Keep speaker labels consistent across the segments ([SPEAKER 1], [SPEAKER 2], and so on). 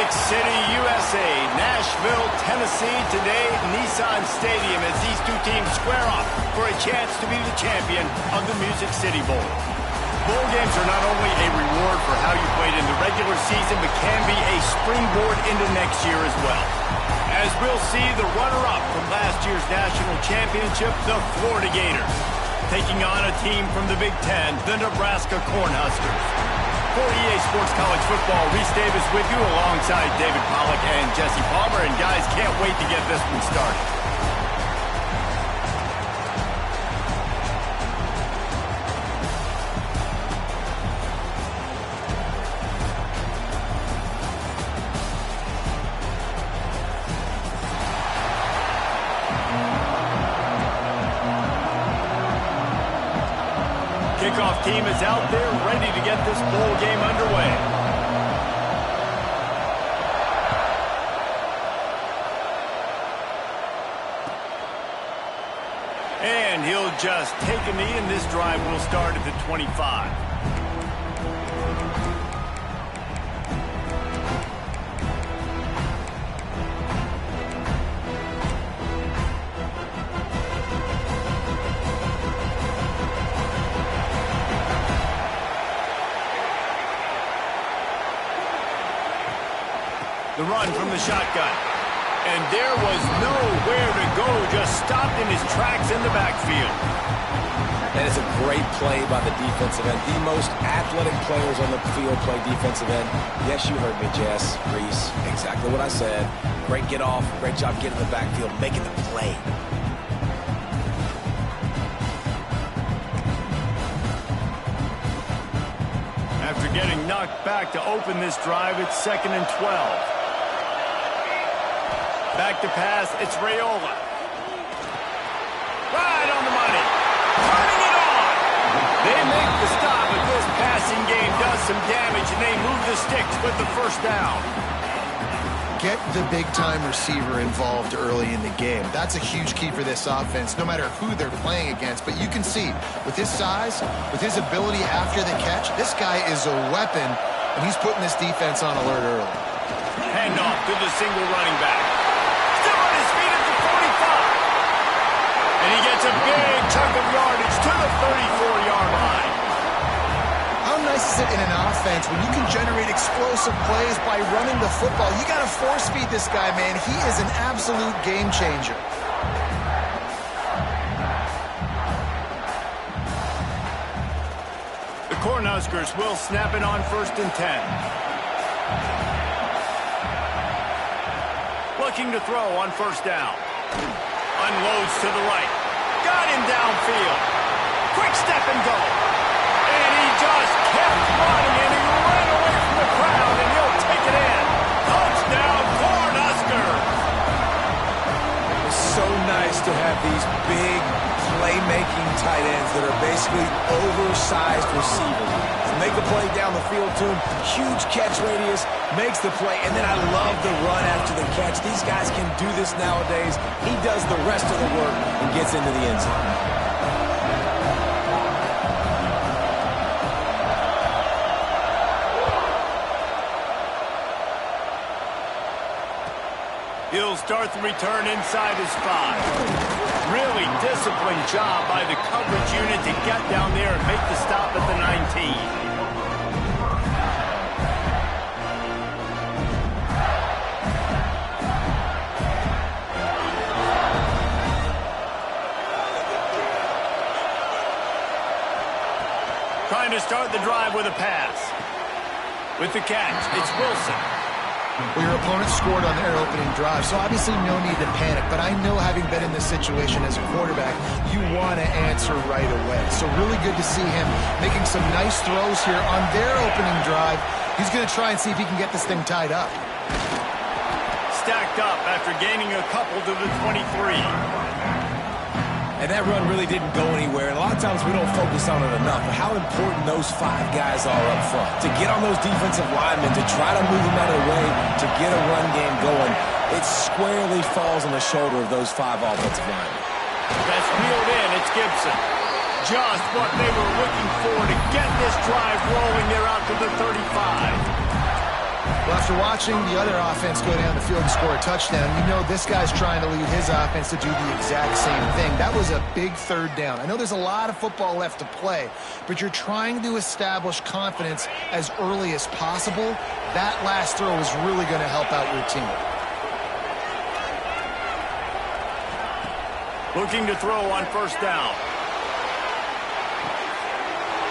[SPEAKER 1] Music City, USA, Nashville, Tennessee. Today, Nissan Stadium as these two teams square off for a chance to be the champion of the Music City Bowl. Bowl games are not only a reward for how you played in the regular season, but can be a springboard into next year as well. As we'll see, the runner-up from last year's national championship, the Florida Gators, taking on a team from the Big Ten, the Nebraska Cornhuskers. For EA Sports College Football, Reese Davis with you alongside David Pollack and Jesse Palmer. And guys, can't wait to get this one started. Kickoff team is out there ready to get this bowl game underway. And he'll just take a knee, and this drive will start at the 25. The run from the shotgun. And there was nowhere to go, just stopped in his tracks in the backfield.
[SPEAKER 2] That is a great play by the defensive end. The most athletic players on the field play defensive end. Yes, you heard me, Jess, Reese. Exactly what I said. Great get off, great job getting in the backfield, making the play.
[SPEAKER 1] After getting knocked back to open this drive, it's 2nd and 12. Back to pass, it's Raiola. Right on the money. Turning it on. They make the stop, but this passing game does some damage, and they move the sticks with the first down.
[SPEAKER 3] Get the big-time receiver involved early in the game. That's a huge key for this offense, no matter who they're playing against. But you can see, with his size, with his ability after the catch, this guy is a weapon, and he's putting this defense on alert early.
[SPEAKER 1] Handoff to the single running back. Still on his feet at the 45. And he gets a big chunk of yardage to the 34-yard line.
[SPEAKER 3] How nice is it in an offense when you can generate explosive plays by running the football? You got to force feed this guy, man. He is an absolute game changer.
[SPEAKER 1] The Cornhuskers will snap it on 1st and 10. Looking to throw on 1st down. Unloads to the right. Got him downfield. Quick step and go. And he just kept running, and he ran away from the crowd, and he'll take it in. Touchdown, Cornhuskers.
[SPEAKER 2] It's so nice to have these big playmaking tight ends that are basically oversized receivers. To make a play down the field to him, huge catch radius, makes the play, and then I love the run after the catch. These guys can do this nowadays. He does the rest of the work and gets into the end zone.
[SPEAKER 1] He'll start the return inside his 5. Really disciplined job by the coverage unit to get down there and make the stop at the 19. Trying to start the drive with a pass. With the catch, it's Wilson.
[SPEAKER 3] Well, your opponent scored on their opening drive, so obviously no need to panic. But I know, having been in this situation as a quarterback, you want to answer right away. So really good to see him making some nice throws here on their opening drive. He's going to try and see if he can get this thing tied up.
[SPEAKER 1] Stacked up after gaining a couple to the 23.
[SPEAKER 2] And that run really didn't go anywhere. And a lot of times we don't focus on it enough, but how important those 5 guys are up front. To get on those defensive linemen, to try to move them out of the way, to get a run game going, it squarely falls on the shoulder of those 5 offensive linemen.
[SPEAKER 1] That's reeled in. It's Gibson. Just what they were looking for to get this drive rolling. They're out to the 35.
[SPEAKER 3] Well, after watching the other offense go down the field and score a touchdown, you know this guy's trying to lead his offense to do the exact same thing. That was a big third down. I know there's a lot of football left to play, but you're trying to establish confidence as early as possible. That last throw is really going to help out your team.
[SPEAKER 1] Looking to throw on first down.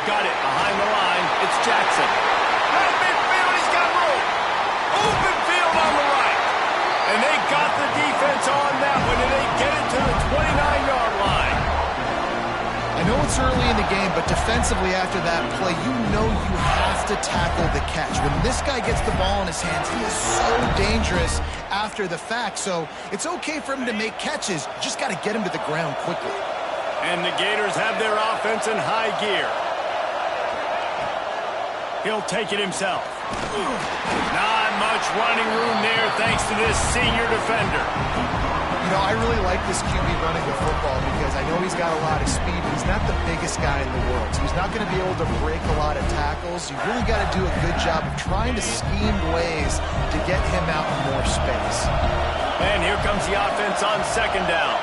[SPEAKER 1] Got it behind the line. It's Jackson. Right midfield, he's got room. Open field on the right. And they got the defense on that one, and they get it to the 29-yard line.
[SPEAKER 3] I know it's early in the game, but defensively after that play, you know you have to tackle the catch. When this guy gets the ball in his hands, he is so dangerous after the fact. So it's okay for him to make catches. You just got to get him to the ground quickly.
[SPEAKER 1] And the Gators have their offense in high gear. He'll take it himself. Not much running room there thanks to this senior defender.
[SPEAKER 3] You know, I really like this QB running the football because I know he's got a lot of speed, but he's not the biggest guy in the world. So he's not going to be able to break a lot of tackles. You really got to do a good job of trying to scheme ways to get him out in more space.
[SPEAKER 1] And here comes the offense on second down.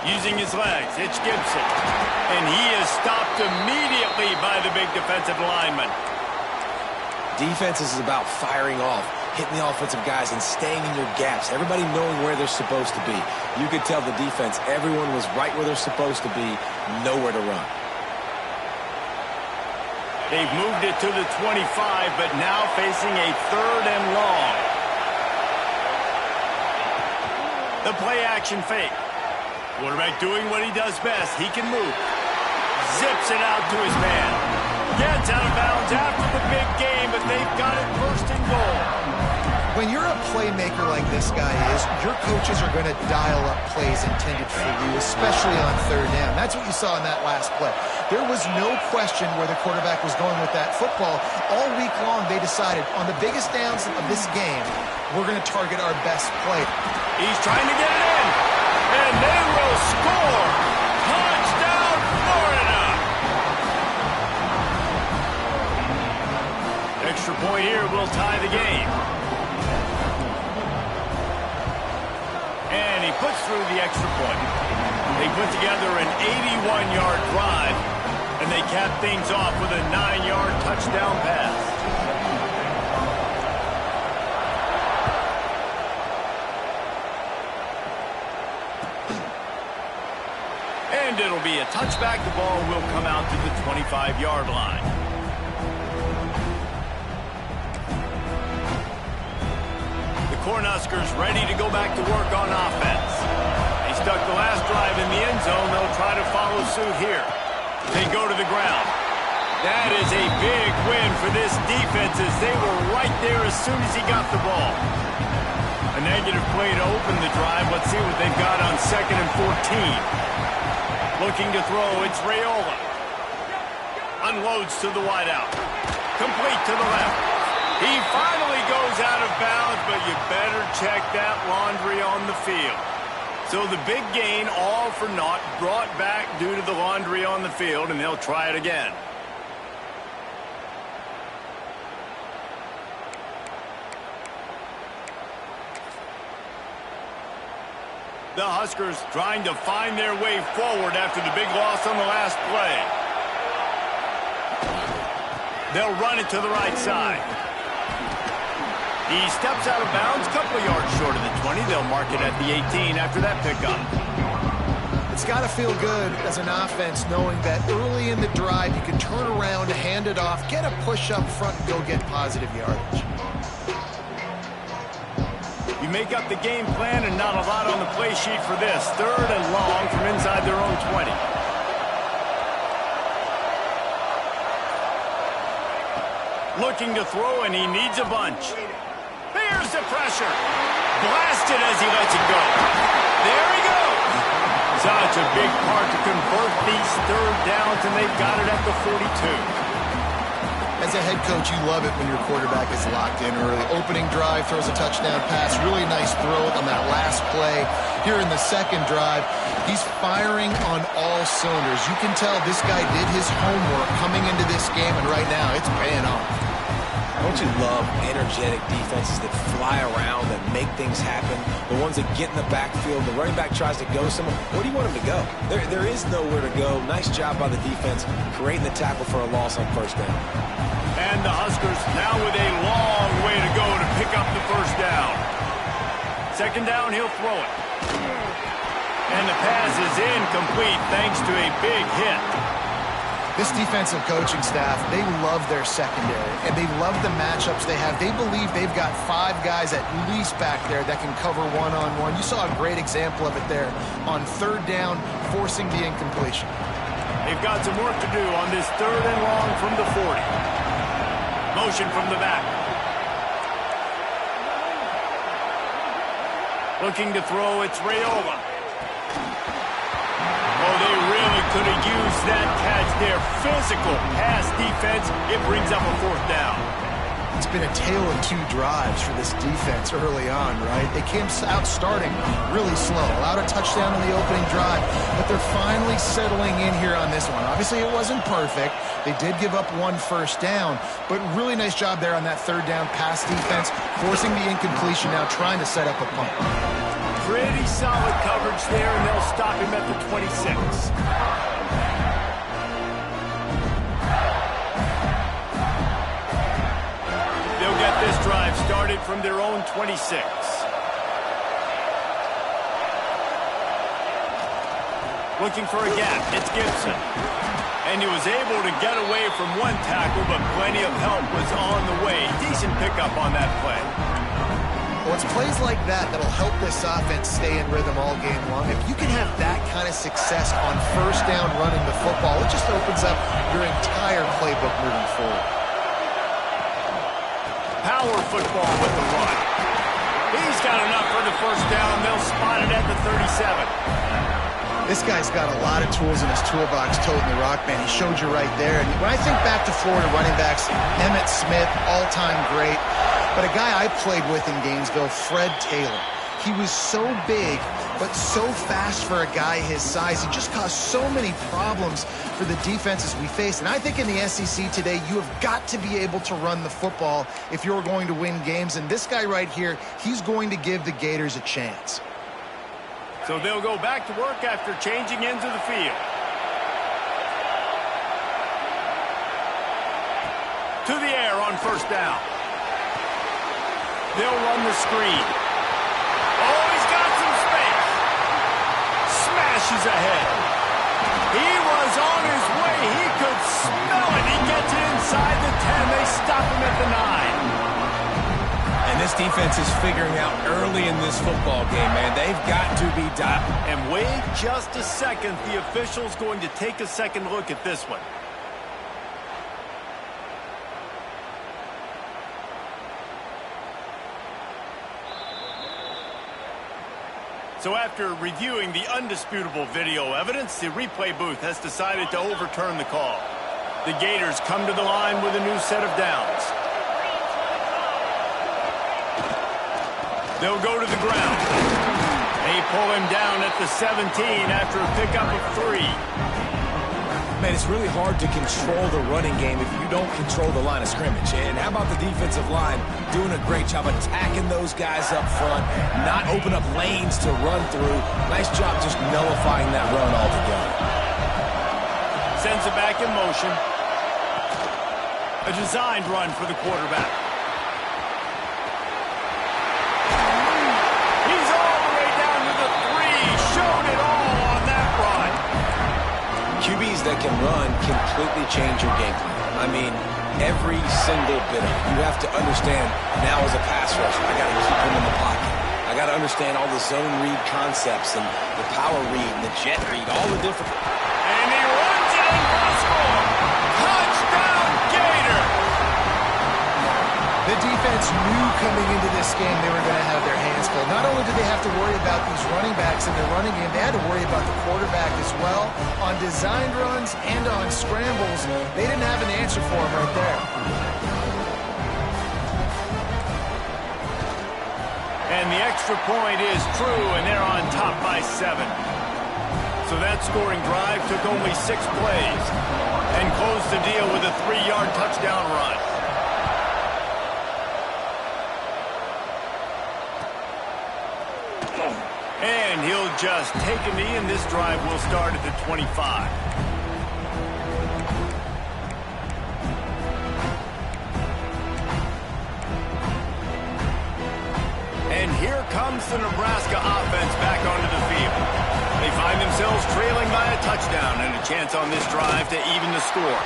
[SPEAKER 1] Using his legs, it's Gibson. And he is stopped immediately by the big defensive lineman.
[SPEAKER 2] Defense is about firing off, hitting the offensive guys, and staying in your gaps. Everybody knowing where they're supposed to be. You could tell the defense, everyone was right where they're supposed to be, nowhere to run.
[SPEAKER 1] They've moved it to the 25, but now facing a third and long. The play action fake. Quarterback doing what he does best. He can move. Zips it out to his man. Gets out of bounds after the big game, but they've got it first and goal.
[SPEAKER 3] When you're a playmaker like this guy is, your coaches are going to dial up plays intended for you, especially on third down. That's what you saw in that last play. There was no question where the quarterback was going with that football. All week long, they decided on the biggest downs of this game, we're going to target our best play.
[SPEAKER 1] He's trying to get it in. And they will score. Touchdown, Florida. Extra point here will tie the game. And he puts through the extra point. They put together an 81-yard drive, and they cap things off with a 9-yard touchdown pass. And it'll be a touchback. The ball will come out to the 25-yard line. The Cornhuskers ready to go back to work on offense. They stuck the last drive in the end zone. They'll try to follow suit here. They go to the ground. That is a big win for this defense as they were right there as soon as he got the ball. A negative play to open the drive. Let's see what they've got on 2nd and 14. Looking to throw, it's Raiola. Unloads to the wideout. Complete to the left. He finally goes out of bounds, but you better check that laundry on the field. So the big gain, all for naught, brought back due to the laundry on the field, and they'll try it again. The Huskers trying to find their way forward after the big loss on the last play. They'll run it to the right side. He steps out of bounds, a couple of yards short of the 20. They'll mark it at the 18 after that pickup.
[SPEAKER 3] It's got to feel good as an offense knowing that early in the drive you can turn around, hand it off, get a push up front, and go get positive yardage.
[SPEAKER 1] You make up the game plan and not a lot on the play sheet for this. Third and long from inside their own 20. Looking to throw, and he needs a bunch. There's the pressure. Blasted as he lets it go. There he goes. Such a big part to convert these third downs, and they've got it at the 42.
[SPEAKER 3] As a head coach, you love it when your quarterback is locked in early. Opening drive, throws a touchdown pass. Really nice throw on that last play. Here in the second drive, he's firing on all cylinders. You can tell this guy did his homework coming into this game, and right now it's paying off.
[SPEAKER 2] Don't you love energetic defenses that fly around and make things happen? The ones that get in the backfield, the running back tries to go somewhere. Where do you want him to go? There is nowhere to go. Nice job by the defense creating the tackle for a loss on first down.
[SPEAKER 1] And the Huskers now with a long way to go to pick up the first down. Second down, he'll throw it. And the pass is incomplete thanks to a big hit.
[SPEAKER 3] This defensive coaching staff, they love their secondary, and they love the matchups they have. They believe they've got 5 guys at least back there that can cover one-on-one. You saw a great example of it there on third down, forcing the incompletion.
[SPEAKER 1] They've got some work to do on this third and long from the 40. Motion from the back. Looking to throw, it's Raiola. Oh, they really could have used that catch there. Physical pass defense. It brings up a fourth down.
[SPEAKER 3] It's been a tale of 2 drives for this defense early on, right? They came out starting really slow, allowed a touchdown on the opening drive, but they're finally settling in here on this one. Obviously, it wasn't perfect. They did give up 1 first down, but really nice job there on that third down pass defense, forcing the incompletion now, trying to set up a punt.
[SPEAKER 1] Pretty solid coverage there, and they'll stop him at the 26. They'll get this drive started from their own 26. Looking for a gap. It's Gibson. And he was able to get away from 1 tackle, but plenty of help was on the way. Decent pickup on that play.
[SPEAKER 3] Well, it's plays like that that'll help this offense stay in rhythm all game long. If you can have that kind of success on first down running the football, it just opens up your entire playbook moving forward.
[SPEAKER 1] Power football with the run. He's got enough for the first down. They'll spot it at the 37.
[SPEAKER 3] This guy's got a lot of tools in his toolbox, toting the rock, man. He showed you right there. And when I think back to Florida running backs, Emmitt Smith, all-time great. But a guy I played with in Gainesville, Fred Taylor. He was so big, but so fast for a guy his size. He just caused so many problems for the defenses we faced. And I think in the SEC today, you have got to be able to run the football if you're going to win games. And this guy right here, he's going to give the Gators a chance.
[SPEAKER 1] So they'll go back to work after changing ends of the field. To the air on first down. They'll run the screen. Oh, he's got some space. Smashes ahead. He was on his way. He could smell it. He gets it inside the 10. They stop him at the 9.
[SPEAKER 2] And this defense is figuring out early in this football game, man. They've got to be dialed.
[SPEAKER 1] And wait just a second. The official's going to take a second look at this one. So after reviewing the undisputable video evidence, the replay booth has decided to overturn the call. The Gators come to the line with a new set of downs. They'll go to the ground. They pull him down at the 17 after a pickup of 3.
[SPEAKER 2] Man, it's really hard to control the running game if you don't control the line of scrimmage. And how about the defensive line doing a great job attacking those guys up front, not open up lanes to run through. Nice job just nullifying that run altogether.
[SPEAKER 1] Sends it back in motion. A designed run for the quarterback. He's all the way down to the 3. Showed it all on that run.
[SPEAKER 2] QBs that can run completely change your game plan. I mean, every single bit of it. You have to understand, now as a pass rusher, I got to keep him in the pocket. I got to understand all the zone read concepts and the power read and the jet read, all the different...
[SPEAKER 1] And he runs it in for a score. Touchdown, Gator!
[SPEAKER 3] The defense knew coming into this game they were going to have their hands full. Not only did they have to worry about these running backs in their running game, they had to worry about the quarterback as well. On designed runs and on scrambles, they didn't have an answer for him right there.
[SPEAKER 1] And the extra point is true, and they're on top by 7. So that scoring drive took only 6 plays and closed the deal with a 3-yard touchdown run. And he'll just take a knee, and this drive will start at the 25. And here comes the Nebraska offense back onto the field. They find themselves trailing by a touchdown and a chance on this drive to even the score.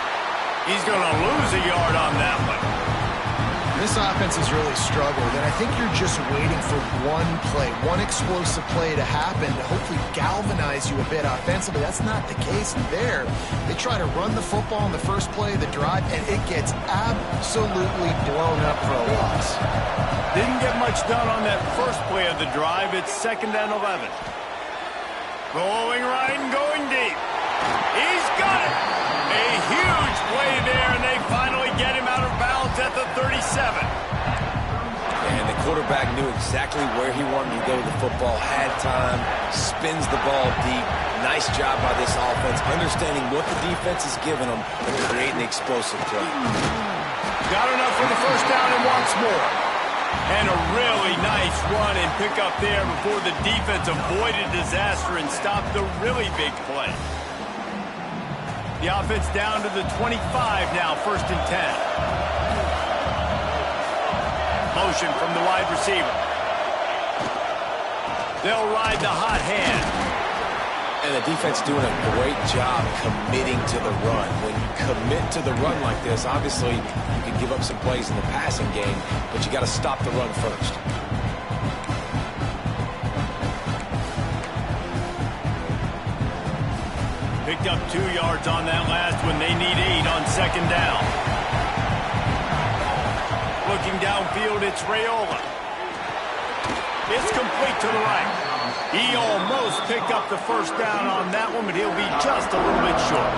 [SPEAKER 1] He's going to lose a yard on that one.
[SPEAKER 3] This offense has really struggled, and I think you're just waiting for one play, one explosive play to happen to hopefully galvanize you a bit offensively. That's not the case there. They try to run the football in the first play of the drive, and it gets absolutely blown up for a loss.
[SPEAKER 1] Didn't get much done on that first play of the drive. It's 2nd and 11. Going right and going deep. He's got it. A huge play there, and they finally get him out of bounds at the 37.
[SPEAKER 2] And the quarterback knew exactly where he wanted to go with the football, had time, spins the ball deep. Nice job by this offense, understanding what the defense is giving them and creating the explosive play.
[SPEAKER 1] Got enough for the first down and wants more. And a really nice run and pick up there before the defense avoided disaster and stopped the really big play. The offense down to the 25 now, 1st and 10. Motion from the wide receiver. They'll ride the hot hand.
[SPEAKER 2] And the defense doing a great job committing to the run. When you commit to the run like this, obviously you can give up some plays in the passing game, but you got to stop the run first.
[SPEAKER 1] Picked up 2 yards on that last one. They need 8 on 2nd down. Looking downfield, it's Raiola. It's complete to the right. He almost picked up the first down on that one, but he'll be just a little bit short.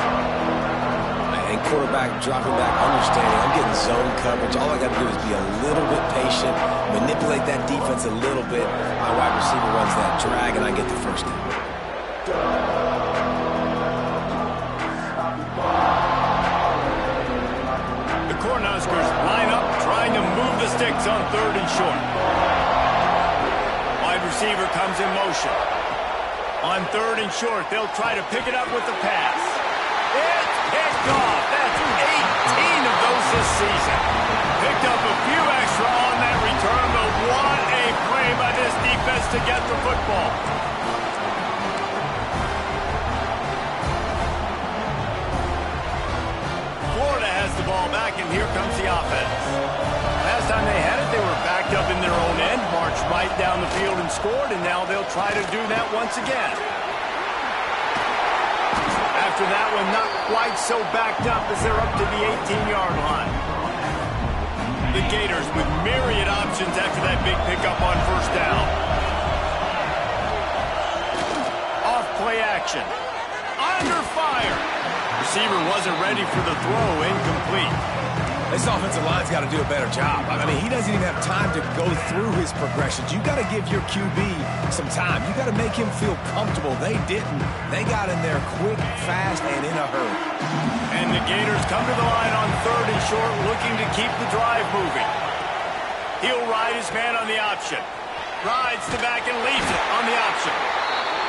[SPEAKER 2] And quarterback dropping back, understanding I'm getting zone coverage. All I got to do is be a little bit patient, manipulate that defense a little bit. My wide receiver runs that drag, and I get the first down.
[SPEAKER 1] The Cornhuskers line up, trying to move the sticks on 3rd and short. Wide receiver comes in motion. On 3rd and short, they'll try to pick it up with the pass. It's picked off. That's 18 of those this season. Picked up a few extra on that return, but what a play by this defense to get the football. Florida has the ball back, and here comes the offense. Last time they had it, they were backed up in their own end, marched right down the field and scored, and now they'll try to do that once again. After that one, not quite so backed up as they're up to the 18-yard line. The Gators with myriad options after that big pickup on 1st down. Off play action. Under fire. Receiver wasn't ready for the throw, incomplete.
[SPEAKER 2] This offensive line's got to do a better job. I mean, he doesn't even have time to go through his progressions. You got to give your QB some time. You got to make him feel comfortable. They didn't. They got in there quick, fast, and in a hurry.
[SPEAKER 1] And the Gators come to the line on 3rd and short, looking to keep the drive moving. He'll ride his man on the option. Rides the back and leaves it on the option.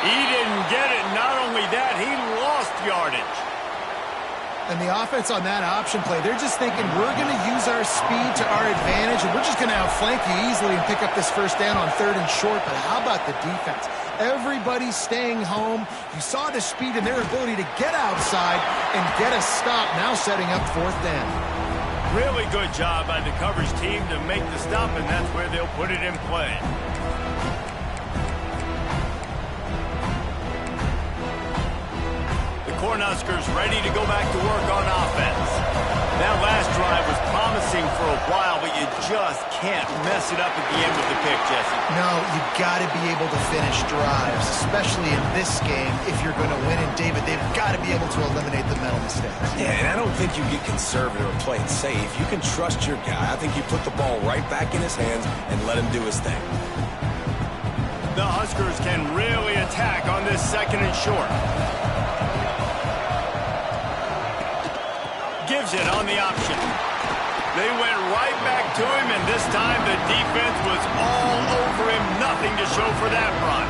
[SPEAKER 1] He didn't get it. Not only that, he lost yardage.
[SPEAKER 3] And the offense on that option play, they're just thinking we're going to use our speed to our advantage, and we're just going to outflank you easily and pick up this first down on 3rd and short. But how about the defense? Everybody's staying home. You saw the speed and their ability to get outside and get a stop, now setting up 4th down.
[SPEAKER 1] Really good job by the coverage team to make the stop, and that's where they'll put it in play. Cornhuskers ready to go back to work on offense. That last drive was promising for a while, but you just can't mess it up at the end with the pick, Jesse.
[SPEAKER 3] No, you got to be able to finish drives, especially in this game if you're going to win. And David, they've got to be able to eliminate the mental mistakes.
[SPEAKER 2] Yeah, and I don't think you get conservative or play it safe. You can trust your guy. I think you put the ball right back in his hands and let him do his thing.
[SPEAKER 1] The Huskers can really attack on this 2nd and short. Gives it on the option. They went right back to him, and this time the defense was all over him. Nothing to show for that run.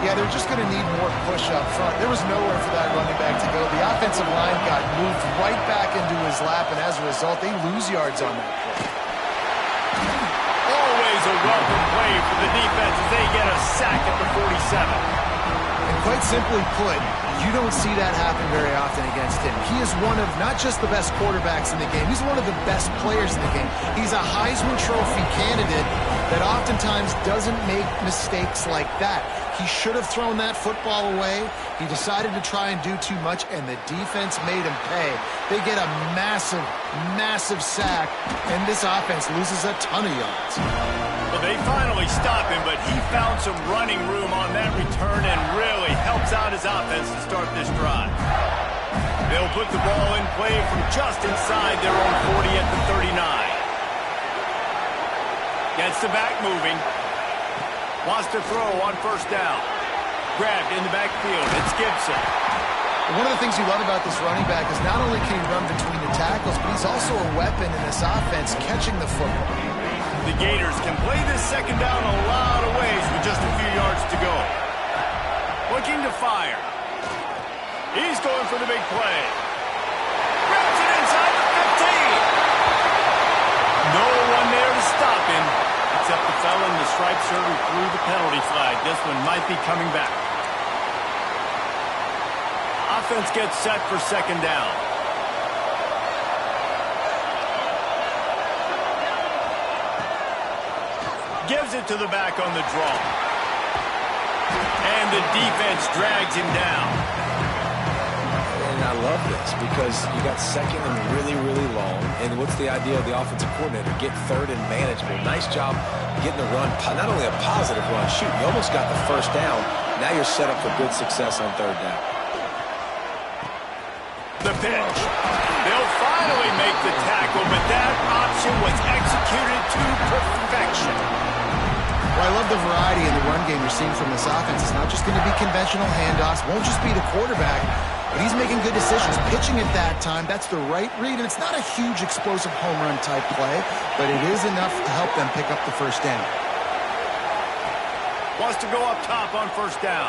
[SPEAKER 3] Yeah, they're just going to need more push up front. There was nowhere for that running back to go. The offensive line got moved right back into his lap, and as a result, they lose yards on that play.
[SPEAKER 1] Always a welcome play for the defense as they get a sack at the 47.
[SPEAKER 3] And quite simply put, you don't see that happen very often against him. He is one of not just the best quarterbacks in the game, he's one of the best players in the game. He's a Heisman Trophy candidate that oftentimes doesn't make mistakes like that. He should have thrown that football away. He decided to try and do too much, and the defense made him pay. They get a massive, massive sack, and this offense loses a ton of yards.
[SPEAKER 1] Well, they finally stop him, but he found some running room on that return and really helps out his offense to start this drive. They'll put the ball in play from just inside their own 40 at the 39. Gets the back moving. Wants to throw on first down. Grabbed in the backfield. It's Gibson.
[SPEAKER 3] One of the things you love about this running back is not only can he run between the tackles, but he's also a weapon in this offense catching the football.
[SPEAKER 1] The Gators can play this second down a lot of ways with just a few yards to go. Looking to fire. He's going for the big play. Grabs it inside the 15. No one there to stop him, except the fella in the striped shirt who threw the penalty flag. This one might be coming back. Offense gets set for second down. Gives it to the back on the draw. And the defense drags him down.
[SPEAKER 2] And I love this because you got second and really, really long. And what's the idea of the offensive coordinator? Get third and manageable. Nice job getting the run. Not only a positive run, shoot, you almost got the first down. Now you're set up for good success on third down.
[SPEAKER 1] The pitch. They'll finally make the tackle, but that option was executed to perfection.
[SPEAKER 3] Well, I love the variety in the run game you're seeing from this offense. It's not just going to be conventional handoffs. Won't just be the quarterback, but he's making good decisions. Pitching at that time, that's the right read. And it's not a huge explosive home run type play, but it is enough to help them pick up the first down.
[SPEAKER 1] Wants to go up top on first down.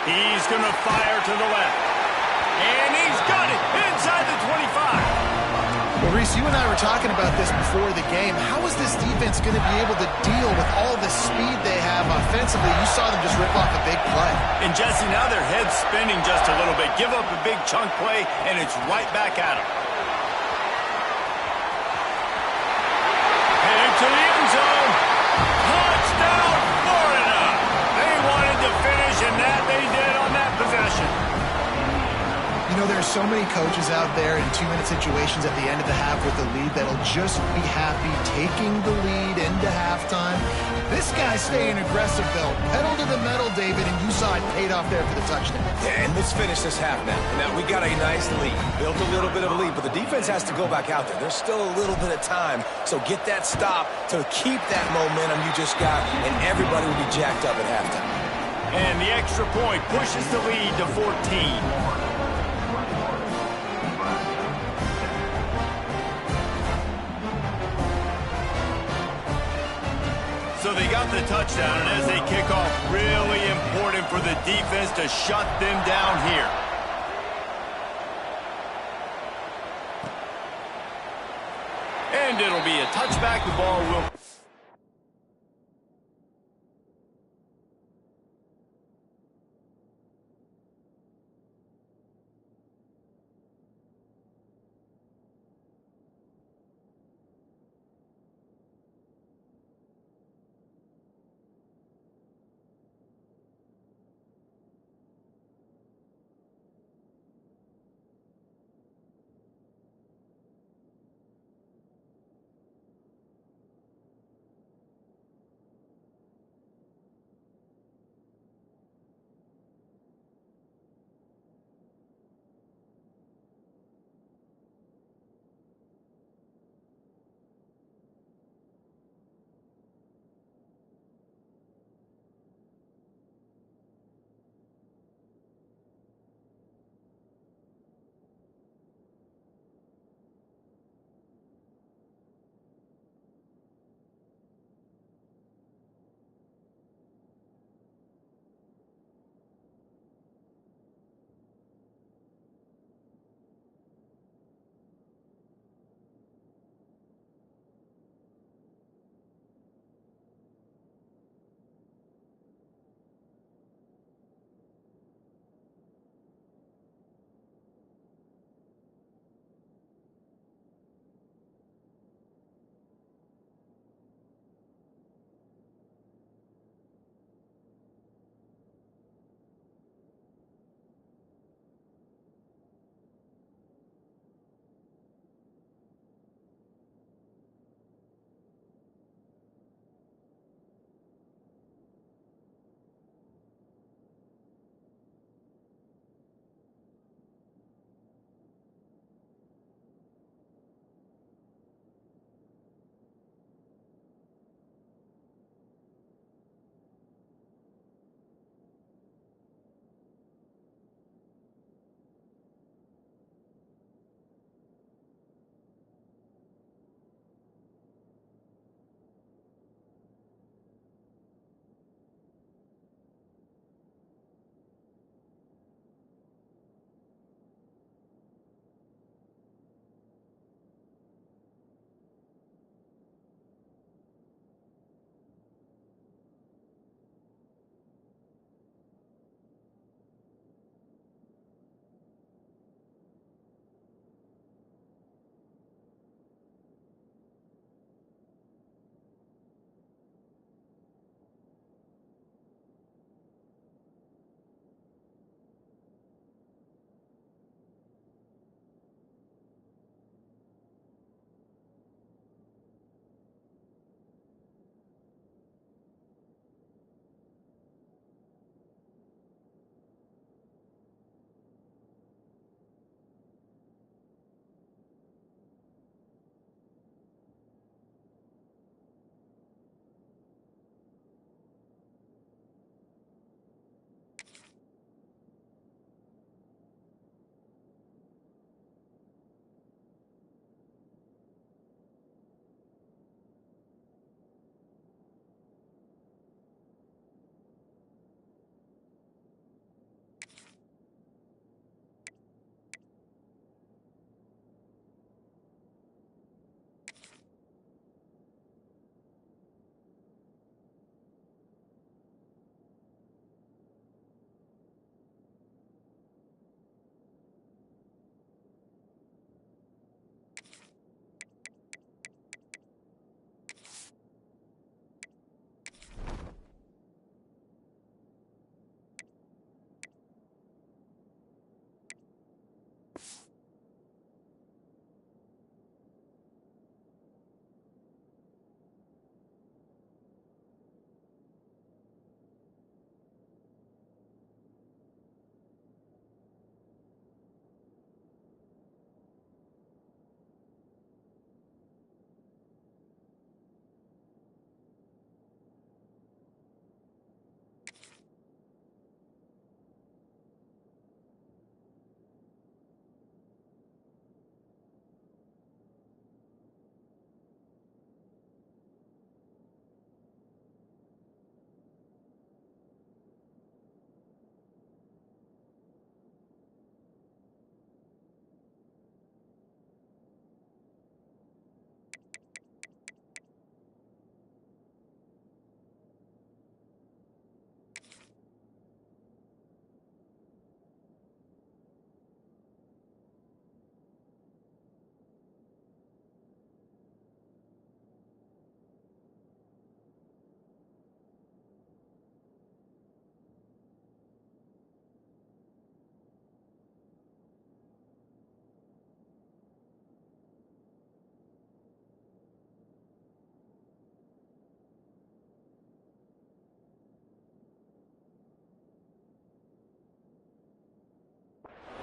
[SPEAKER 1] He's going to fire to the left. And he's got it inside the 25.
[SPEAKER 3] Well, Reese, you and I were talking about this before the game. How is this defense going to be able to deal with all the speed they have offensively? You saw them just rip off a big play.
[SPEAKER 1] And Jesse, now their head's spinning just a little bit. Give up a big chunk play, and it's right back at them. Headed to the end zone. Touchdown, Florida. They wanted to finish, and that they did on that possession.
[SPEAKER 3] You know, there are so many coaches out there in two-minute situations at the end of the half with the lead that'll just be happy taking the lead into halftime. This guy's staying aggressive, though. Pedal to the metal, David, and you saw it paid off there for the touchdown.
[SPEAKER 2] Yeah, and let's finish this half now. Now, we got a nice lead. Built a little bit of a lead, but the defense has to go back out there. There's still a little bit of time, so get that stop to keep that momentum you just got, and everybody will be jacked up at halftime.
[SPEAKER 1] And the extra point pushes the lead to 14. So they got the touchdown, and as they kick off, really important for the defense to shut them down here. And it'll be a touchback. The ball will...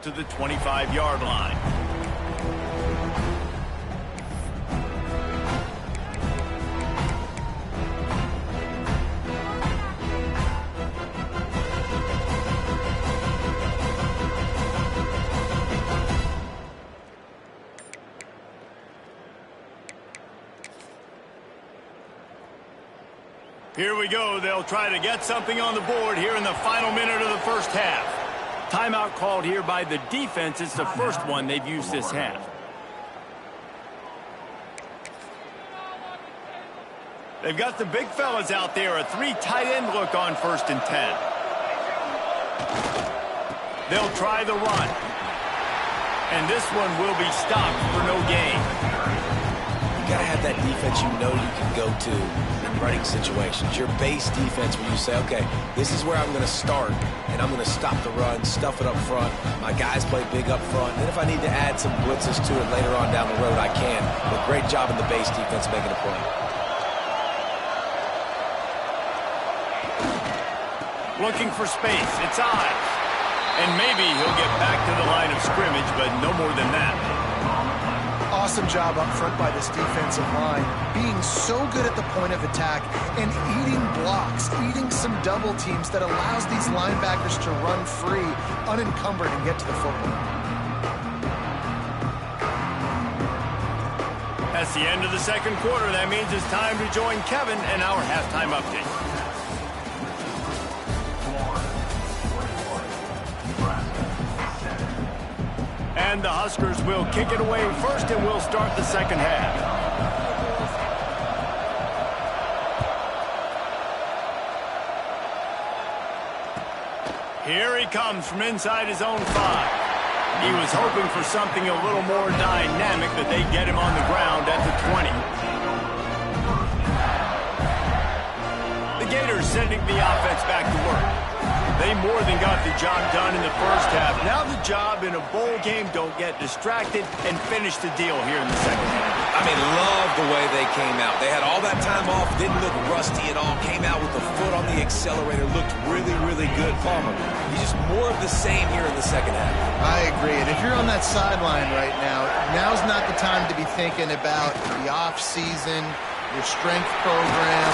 [SPEAKER 1] to the 25-yard line. Here we go. They'll try to get something on the board here in the final minute of the first half. Timeout called here by the defense. It's the first one they've used this half. They've got the big fellas out there. A 3 tight end look on 1st and 10. They'll try the run. And this one will be stopped for no gain.
[SPEAKER 2] You got to have that defense you know you can go to in running situations. Your base defense where you say, okay, this is where I'm going to start, and I'm going to stop the run, stuff it up front. My guys play big up front. And if I need to add some blitzes to it later on down the road, I can. But great job in the base defense making a play.
[SPEAKER 1] Looking for space. It's eyes. And maybe he'll get back to the line of scrimmage, but no more than that.
[SPEAKER 3] Awesome job up front by this defensive line, being so good at the point of attack and eating blocks, eating some double teams that allows these linebackers to run free, unencumbered, and get to the football.
[SPEAKER 1] That's the end of the second quarter. That means it's time to join Kevin and our halftime update. And the Huskers will kick it away first, and we'll start the second half. Here he comes from inside his own 5. He was hoping for something a little more dynamic, that they'd get him on the ground at the 20. The Gators sending the offense back to work. They more than got the job done in the first half. Now the job in a bowl game, don't get distracted and finish the deal here in the second half.
[SPEAKER 2] I mean, love the way they came out. They had all that time off, didn't look rusty at all, came out with the foot on the accelerator, looked really, really good. Palmer, he's just more of the same here in the second half.
[SPEAKER 3] I agree. And if you're on that sideline right now, now's not the time to be thinking about the off-season, your strength program,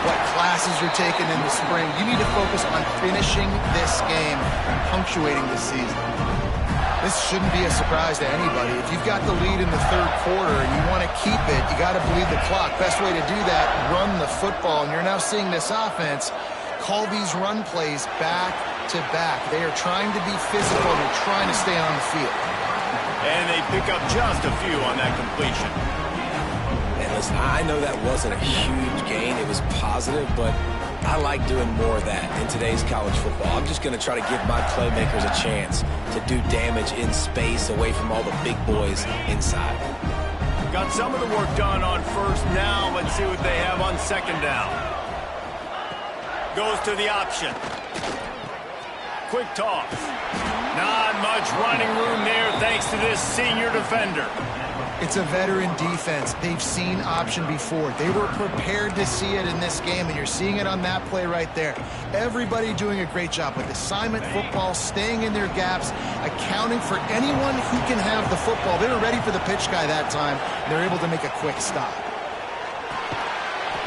[SPEAKER 3] what classes you're taking in the spring. You need to focus on finishing this game and punctuating this season. This shouldn't be a surprise to anybody. If you've got the lead in the third quarter and you want to keep it, you got to bleed the clock. Best way to do that, run the football. And you're now seeing this offense call these run plays back to back. They are trying to be physical. They're trying to stay on the field.
[SPEAKER 1] And they pick up just a few on that completion.
[SPEAKER 2] Listen, I know that wasn't a huge gain. It was positive, but I like doing more of that in today's college football. I'm just going to try to give my playmakers a chance to do damage in space away from all the big boys inside.
[SPEAKER 1] Got some of the work done on first. Now let's see what they have on second down. Goes to the option. Quick toss. Not much running room there thanks to this senior defender.
[SPEAKER 3] It's a veteran defense. They've seen option before. They were prepared to see it in this game, and you're seeing it on that play right there. Everybody doing a great job with assignment football, staying in their gaps, accounting for anyone who can have the football. They were ready for the pitch guy that time. They're able to make a quick stop.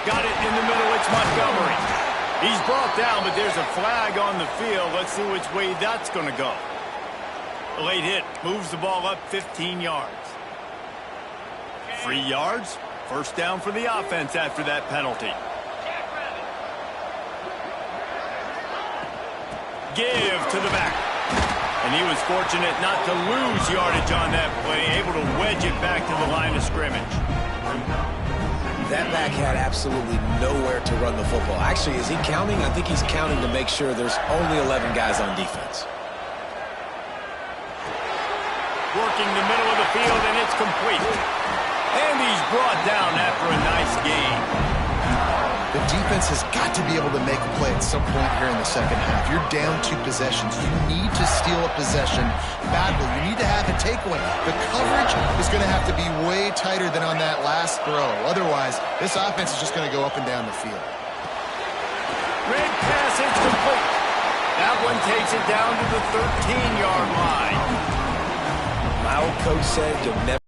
[SPEAKER 1] Got it in the middle. It's Montgomery. He's brought down, but there's a flag on the field. Let's see which way that's going to go. A late hit moves the ball up 15 yards. 3 yards. First down for the offense after that penalty. Give to the back. And he was fortunate not to lose yardage on that play, able to wedge it back to the line of scrimmage.
[SPEAKER 2] That back had absolutely nowhere to run the football. Actually, is he counting? I think he's counting to make sure there's only 11 guys on defense.
[SPEAKER 1] Working the middle of the field, and it's complete. And he's brought down after a nice gain.
[SPEAKER 3] The defense has got to be able to make a play at some point here in the second half. You're down 2 possessions. You need to steal a possession badly. You need to have a takeaway. The coverage is going to have to be way tighter than on that last throw. Otherwise, this offense is just going to go up and down the field.
[SPEAKER 1] Great pass, it's complete. That one takes it down to the 13-yard line.
[SPEAKER 2] My old coach said you'll never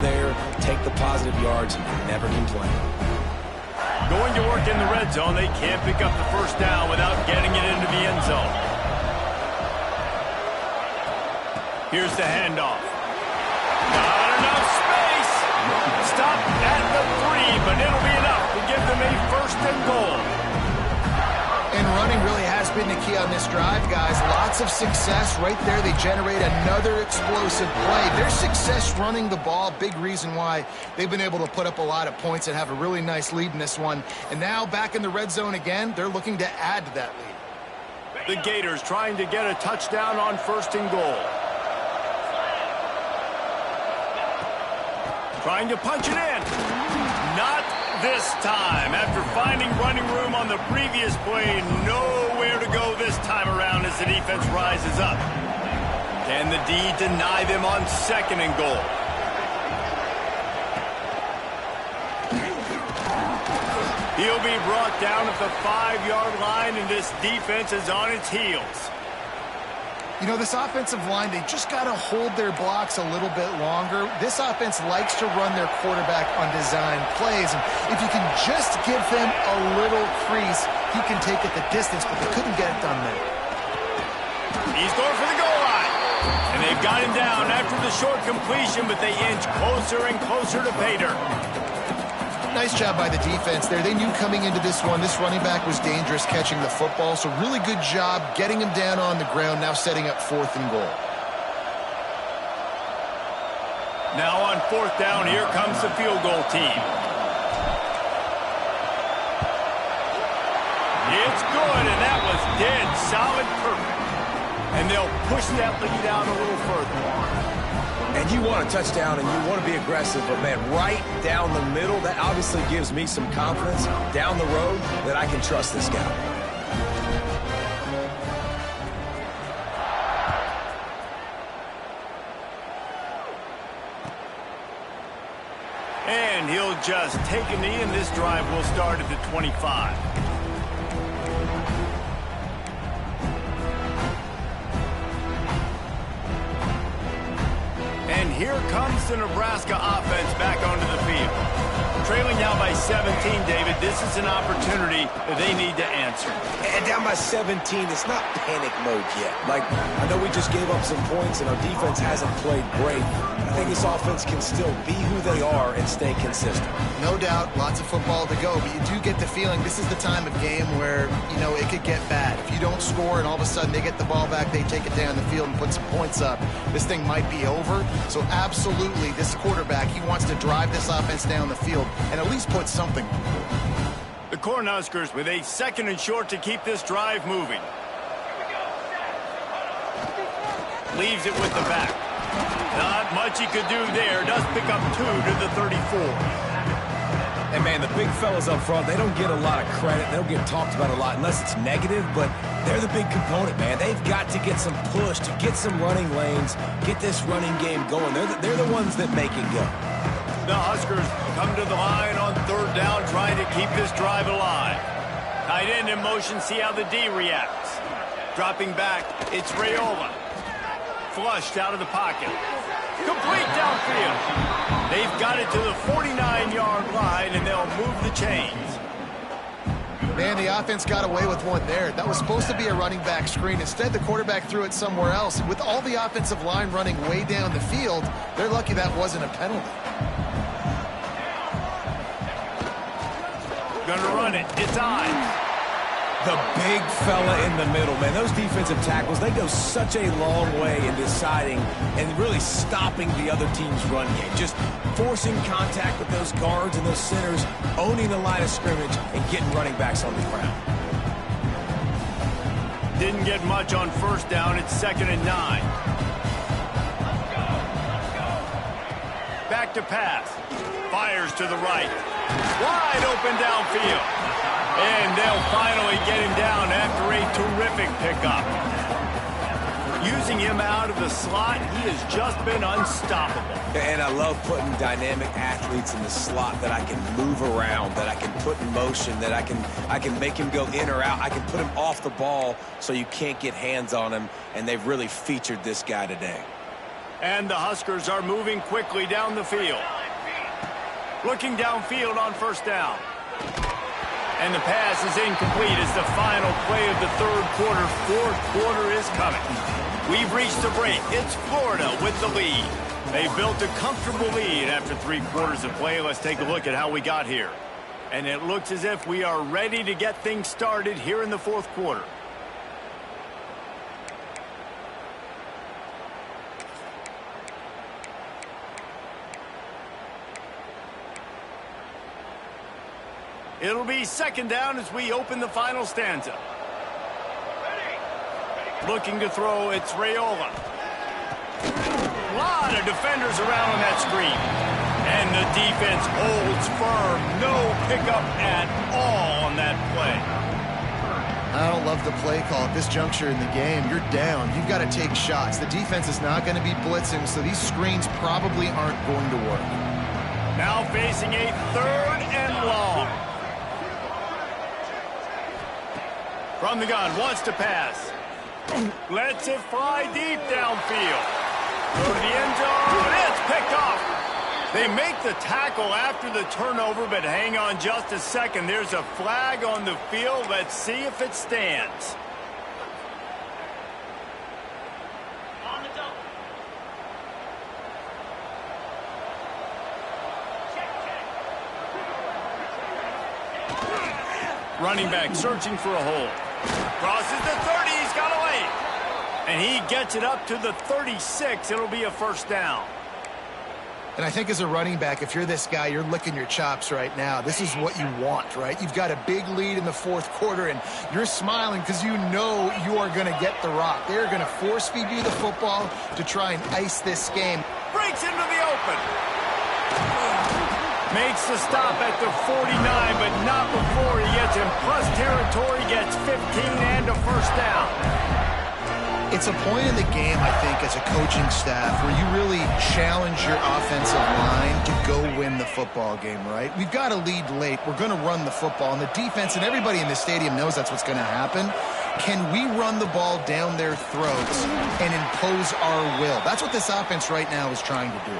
[SPEAKER 2] there, take the positive yards, and never complain.
[SPEAKER 1] Going to work in the red zone, they can't pick up the first down without getting it into the end zone. Here's the handoff. Not enough space. Stop at the 3, but it'll be enough to give them a first and goal.
[SPEAKER 3] And running really has been the key on this drive, guys. Lots of success right there. They generate another explosive play. Their success running the ball, big reason why they've been able to put up a lot of points and have a really nice lead in this one. And now back in the red zone again, they're looking to add to that lead.
[SPEAKER 1] The Gators trying to get a touchdown on first and goal. Trying to punch it in. Not this time. After finding running room on the previous play, nowhere to go this time around as the defense rises up. Can the D deny them on second and goal? He'll be brought down at the 5-yard line, and this defense is on its heels.
[SPEAKER 3] You know, this offensive line, they just got to hold their blocks a little bit longer. This offense likes to run their quarterback on design plays. And if you can just give them a little crease, he can take it the distance, but they couldn't get it done there.
[SPEAKER 1] He's going for the goal line. And they've got him down after the short completion, but they inch closer and closer to pay dirt.
[SPEAKER 3] Nice job by the defense there. They knew coming into this one, this running back was dangerous catching the football, so really good job getting him down on the ground, now setting up fourth and goal.
[SPEAKER 1] Now on fourth down, here comes the field goal team. It's good, and that was dead solid perfect. And they'll push that lead out a little further.
[SPEAKER 2] And you want a touchdown and you want to be aggressive, but man, right down the middle, that obviously gives me some confidence down the road that I can trust this guy.
[SPEAKER 1] And he'll just take a knee, and this drive will start at the 25. And here comes the Nebraska offense back onto the field. Trailing now by 17, David, this is an opportunity that they need to answer.
[SPEAKER 2] And down by 17, it's not panic mode yet. Like, I know we just gave up some points and our defense hasn't played great. I think this offense can still be who they are and stay consistent.
[SPEAKER 3] No doubt, lots of football to go, but you do get the feeling this is the time of game where, you know, it could get bad. If you don't score and all of a sudden they get the ball back, they take it down the field and put some points up, this thing might be over. So absolutely, this quarterback, he wants to drive this offense down the field and at least put something on the board.
[SPEAKER 1] The Cornhuskers with a second and short to keep this drive moving. Leaves it with the back. Not much he could do there. Does pick up 2 to the 34.
[SPEAKER 2] And man, the big fellas up front, they don't get a lot of credit. They don't get talked about a lot unless it's negative, but they're the big component, man. They've got to get some push, to get some running lanes, get this running game going. They're the ones that make it go.
[SPEAKER 1] The Huskers come to the line on third down, trying to keep this drive alive. Tight end in motion, see how the D reacts. Dropping back, it's Raiola. Flushed out of the pocket. Complete downfield. They've got it to the 49-yard line, and they'll move the chains.
[SPEAKER 3] Man, the offense got away with one there. That was supposed to be a running back screen. Instead, the quarterback threw it somewhere else. With all the offensive line running way down the field, they're lucky that wasn't a penalty.
[SPEAKER 1] Gonna run it. It's on.
[SPEAKER 2] The big fella in the middle, man. Those defensive tackles, they go such a long way in deciding and really stopping the other team's run game. Just forcing contact with those guards and those centers, owning the line of scrimmage, and getting running backs on the ground.
[SPEAKER 1] Didn't get much on first down. It's 2nd and 9. Back to pass. Fires to the right. Wide open downfield. And they'll finally get him down after a terrific pickup. Using him out of the slot, he has just been unstoppable.
[SPEAKER 2] And I love putting dynamic athletes in the slot that I can move around, that I can put in motion, that I can make him go in or out. I can put him off the ball so you can't get hands on him, and they've really featured this guy today.
[SPEAKER 1] And the Huskers are moving quickly down the field. Looking downfield on first down. And the pass is incomplete as the final play of the third quarter. Fourth quarter is coming. We've reached the break. It's Florida with the lead. They built a comfortable lead after 3 quarters of play. Let's take a look at how we got here. And it looks as if we are ready to get things started here in the fourth quarter. It'll be second down as we open the final stanza. Looking to throw, it's Raiola. A lot of defenders around on that screen. And the defense holds firm. No pickup at all on that play.
[SPEAKER 3] I don't love the play call at this juncture in the game. You're down. You've got to take shots. The defense is not going to be blitzing, so these screens probably aren't going to work.
[SPEAKER 1] Now facing a third and long. From the gun, wants to pass. Lets it fly deep downfield. Go to the end zone. It's picked off. They make the tackle after the turnover, but hang on just a second. There's a flag on the field. Let's see if it stands. Running back searching for a hole. Crosses the 30, he's got a lane. And he gets it up to the 36. It'll be a first down.
[SPEAKER 3] And I think as a running back, if you're this guy, you're licking your chops right now. This is what you want, right? You've got a big lead in the fourth quarter, and you're smiling because you know you are going to get the rock. They're going to force feed you the football to try and ice this game.
[SPEAKER 1] Breaks into the open. Makes the stop at the 49, but not before he gets in plus territory, gets 15 and a first down.
[SPEAKER 3] It's a point in the game, I think, as a coaching staff where you really challenge your offensive line to go win the football game, right? We've got to lead late. We're going to run the football, and the defense and everybody in the stadium knows that's what's going to happen. Can we run the ball down their throats and impose our will? That's what this offense right now is trying to do.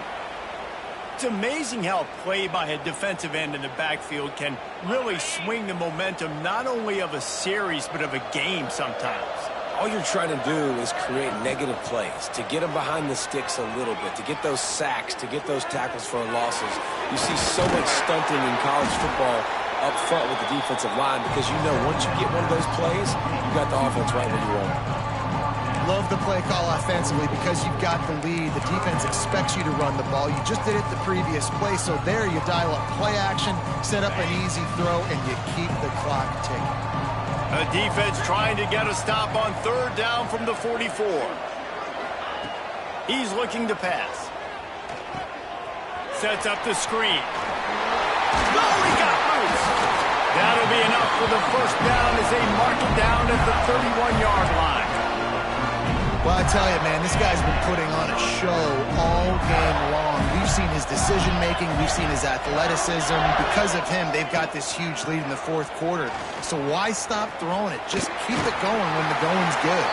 [SPEAKER 1] It's amazing how play by a defensive end in the backfield can really swing the momentum not only of a series but of a game sometimes.
[SPEAKER 2] All you're trying to do is create negative plays, to get them behind the sticks a little bit, to get those sacks, to get those tackles for losses. You see so much stunting in college football up front with the defensive line because you know once you get one of those plays, you got the offense right where you want it.
[SPEAKER 3] Love the play call offensively because you've got the lead. The defense expects you to run the ball. You just did it the previous play, so there you dial up play action, set up an easy throw, and you keep the clock ticking.
[SPEAKER 1] A defense trying to get a stop on third down from the 44. He's looking to pass. Sets up the screen. No, he got loose. That'll be enough for the first down as they mark it down at the 31-yard line.
[SPEAKER 3] Well, I tell you, man, this guy's been putting on a show all game long. We've seen his decision-making. We've seen his athleticism. Because of him, they've got this huge lead in the fourth quarter. So why stop throwing it? Just keep it going when the going's good.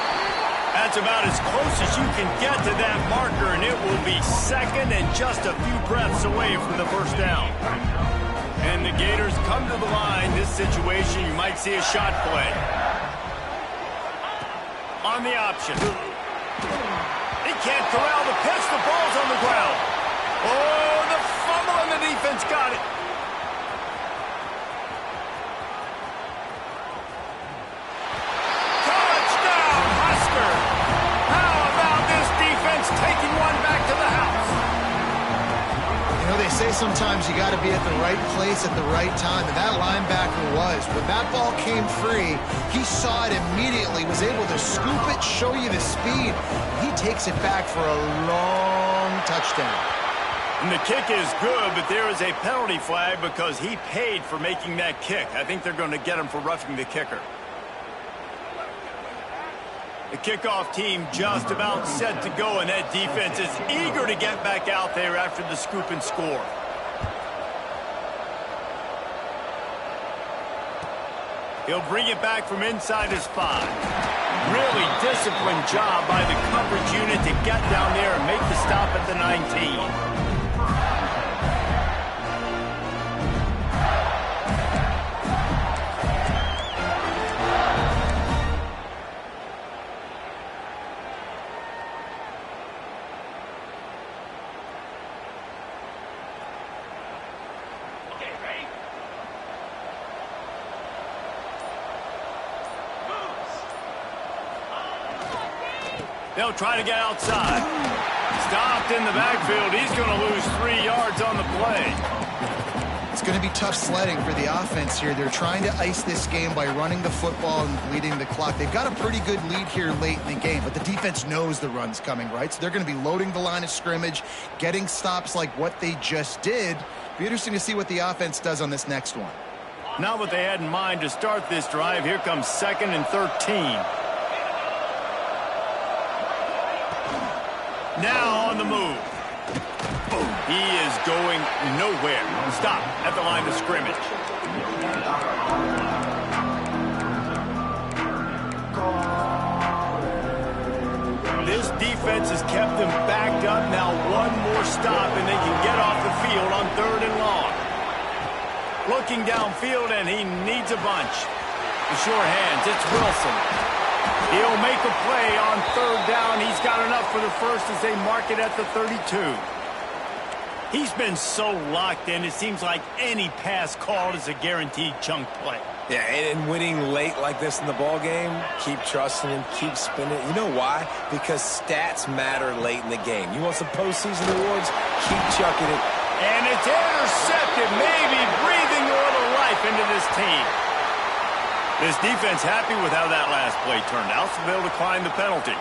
[SPEAKER 1] That's about as close as you can get to that marker, and it will be second and just a few breaths away from the first down. And the Gators come to the line. This situation, you might see a shot play. On the option. He can't corral the pitch. The ball's on the ground. Oh, the fumble, and the defense got it. Touchdown, Husker. How about this defense taking one back to the house?
[SPEAKER 3] You know, they say sometimes you got to be at the right place at the right time, and that linebacker was. When that ball came free, he saw it immediately, was able to scoop it, show you the speed. He takes it back for a long touchdown.
[SPEAKER 1] And the kick is good, but there is a penalty flag because he paid for making that kick. I think they're going to get him for roughing the kicker. The kickoff team just about set to go, and that defense is eager to get back out there after the scoop and score. He'll bring it back from inside his 5. Really disciplined job by the coverage unit to get down there and make the stop at the 19. They'll try to get outside. Stopped in the backfield. He's going to lose 3 yards on the play.
[SPEAKER 3] It's going to be tough sledding for the offense here. They're trying to ice this game by running the football and bleeding the clock. They've got a pretty good lead here late in the game, but the defense knows the run's coming, right? So they're going to be loading the line of scrimmage, getting stops like what they just did. Be interesting to see what the offense does on this next one.
[SPEAKER 1] Not what they had in mind to start this drive. Here comes 2nd and 13. Now on the move. Boom. He is going nowhere. Stop at the line of scrimmage. This defense has kept them backed up. Now one more stop and they can get off the field on 3rd and long. Looking downfield and he needs a bunch. The sure hands, it's Wilson. He'll make a play on 3rd down. He's got enough for the first as they mark it at the 32. He's been so locked in, it seems like any pass called is a guaranteed chunk play.
[SPEAKER 2] Yeah, and winning late like this in the ball game, keep trusting him, keep spinning. You know why? Because stats matter late in the game. You want some postseason awards? Keep chucking it.
[SPEAKER 1] And it's intercepted, maybe breathing a little life into this team. This defense happy with how that last play turned out, so they'll decline the penalty.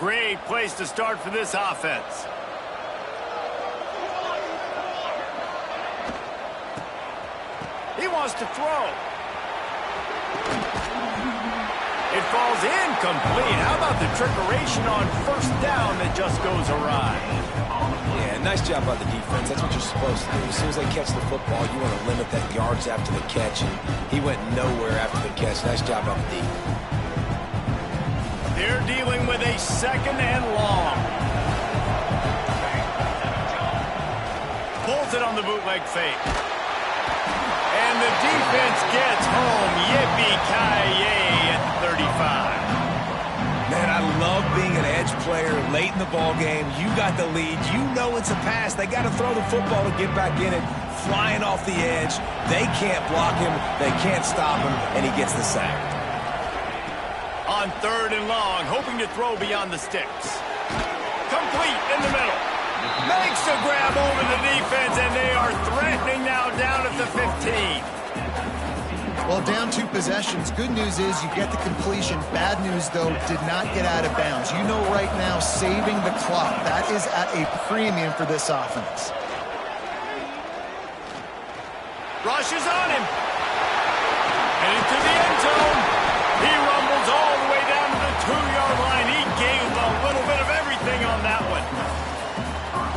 [SPEAKER 1] Great place to start for this offense. He wants to throw. It falls incomplete. How about the trickeration on 1st down that just goes awry?
[SPEAKER 2] Yeah, nice job by the defense. That's what you're supposed to do. As soon as they catch the football, you want to limit that yards after the catch. And he went nowhere after the catch. Nice job by the D.
[SPEAKER 1] They're dealing with a 2nd and long. Pulls it on the bootleg fake. And the defense gets home. Yippee-ki-yay at 35.
[SPEAKER 2] Man, I love being an edge player late in the ball game. You got the lead. You know it's a pass. They got to throw the football to get back in it. Flying off the edge. They can't block him. They can't stop him. And he gets the sack.
[SPEAKER 1] On 3rd and long, hoping to throw beyond the sticks. Complete in the middle. Makes a grab over the defense, and they are threatening now down at the 15.
[SPEAKER 3] Well, down 2 possessions. Good news is you get the completion. Bad news, though, did not get out of bounds. You know right now, saving the clock, that is at a premium for this offense.
[SPEAKER 1] Rushes on him. And into the end zone. He rumbles all the way down to the 2-yard line. He gave a little bit of everything on that one.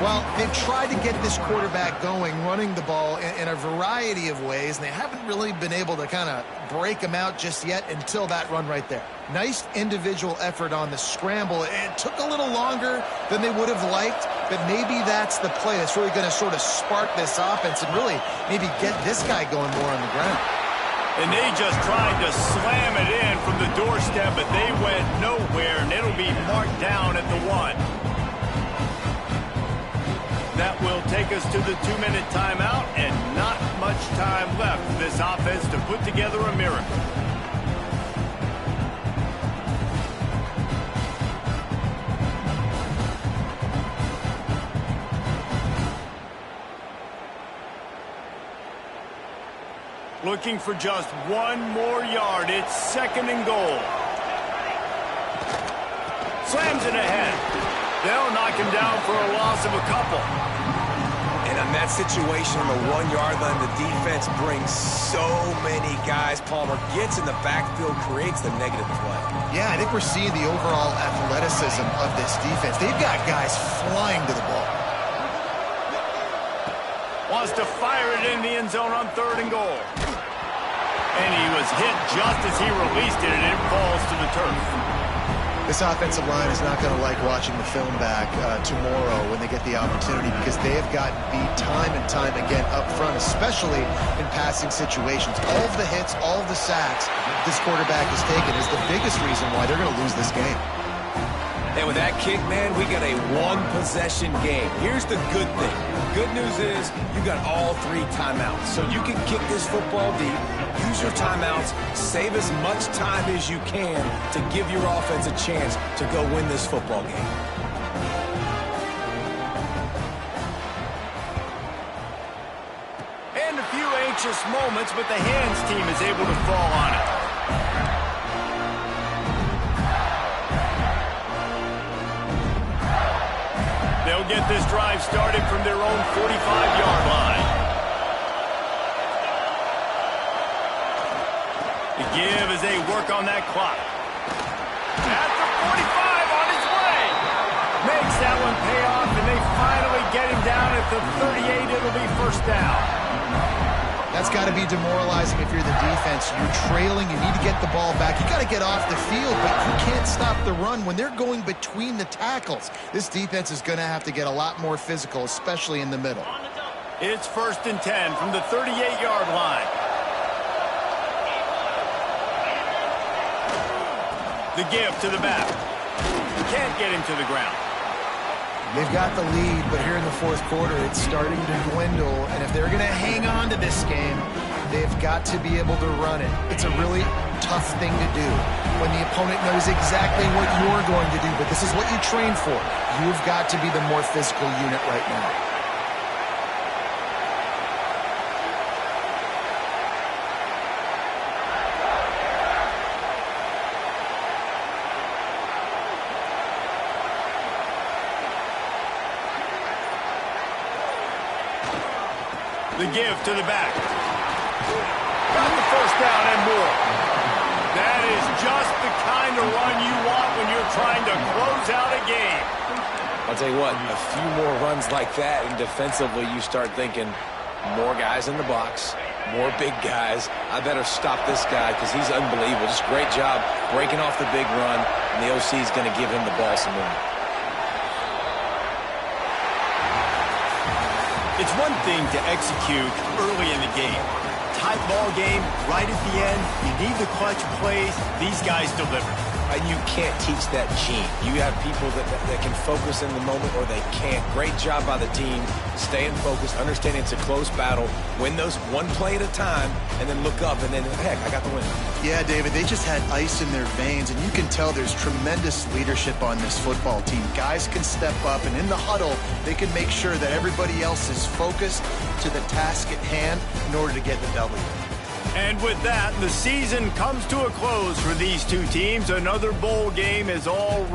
[SPEAKER 3] Well, they've tried to get this quarterback going, running the ball in a variety of ways, and they haven't really been able to kind of break him out just yet until that run right there. Nice individual effort on the scramble. It took a little longer than they would have liked, but maybe that's the play that's really going to sort of spark this offense and really maybe get this guy going more on the ground.
[SPEAKER 1] And they just tried to slam it in from the doorstep, but they went nowhere, and it'll be marked down at the 1. That will take us to the 2-minute timeout, and not much time left for this offense to put together a miracle. Looking for just 1 more yard. It's 2nd and goal. Slams it ahead. They'll knock him down for a loss of a couple.
[SPEAKER 2] And in that situation on the 1-yard line, the defense brings so many guys. Palmer gets in the backfield, creates the negative play.
[SPEAKER 3] Yeah, I think we're seeing the overall athleticism of this defense. They've got guys flying to the ball.
[SPEAKER 1] Wants to fire it in the end zone on 3rd and goal. And he was hit just as he released it, and it falls to the turf.
[SPEAKER 3] This offensive line is not going to like watching the film back tomorrow when they get the opportunity, because they have gotten beat time and time again up front, especially in passing situations. All of the hits, all of the sacks this quarterback has taken is the biggest reason why they're going to lose this game.
[SPEAKER 2] And with that kick, man, we got a one-possession game. Here's the good thing. Good news is you got all 3 timeouts. So you can kick this football deep, use your timeouts, save as much time as you can to give your offense a chance to go win this football game.
[SPEAKER 1] And a few anxious moments, but the hands team is able to fall on it. They'll get this drive started from their own 45-yard line. The give as they work on that clock. At the 45, on his way. Makes that one pay off, and they finally get him down at the 38. It'll be 1st down.
[SPEAKER 3] That's got to be demoralizing if you're the defense. You're trailing. You need to get the ball back. You got to get off the field, but you can't stop the run when they're going between the tackles. This defense is going to have to get a lot more physical, especially in the middle.
[SPEAKER 1] It's 1st and 10 from the 38-yard line. The give to the back. Can't get him to the ground.
[SPEAKER 3] They've got the lead, but here in the 4th quarter, it's starting to dwindle. And if they're going to hang on to this game, they've got to be able to run it. It's a really tough thing to do when the opponent knows exactly what you're going to do, but this is what you train for. You've got to be the more physical unit right now.
[SPEAKER 1] The give to the back. Got the 1st down and more. That is just the kind of run you want when you're trying to close out a game.
[SPEAKER 2] I'll tell you what, a few more runs like that, and defensively you start thinking, more guys in the box, more big guys. I better stop this guy because he's unbelievable. Just great job breaking off the big run, and the OC is going to give him the ball some more.
[SPEAKER 1] It's one thing to execute early in the game. Tight ball game, right at the end, you need the clutch plays. These guys deliver.
[SPEAKER 2] And you can't teach that gene. You have people that can focus in the moment or they can't. Great job by the team, staying focused, understanding it's a close battle, win those one play at a time, and then look up and then, heck, I got the win.
[SPEAKER 3] Yeah, David, they just had ice in their veins, and you can tell there's tremendous leadership on this football team. Guys can step up, and in the huddle, they can make sure that everybody else is focused to the task at hand in order to get the W.
[SPEAKER 1] And with that, the season comes to a close for these two teams. Another bowl game is all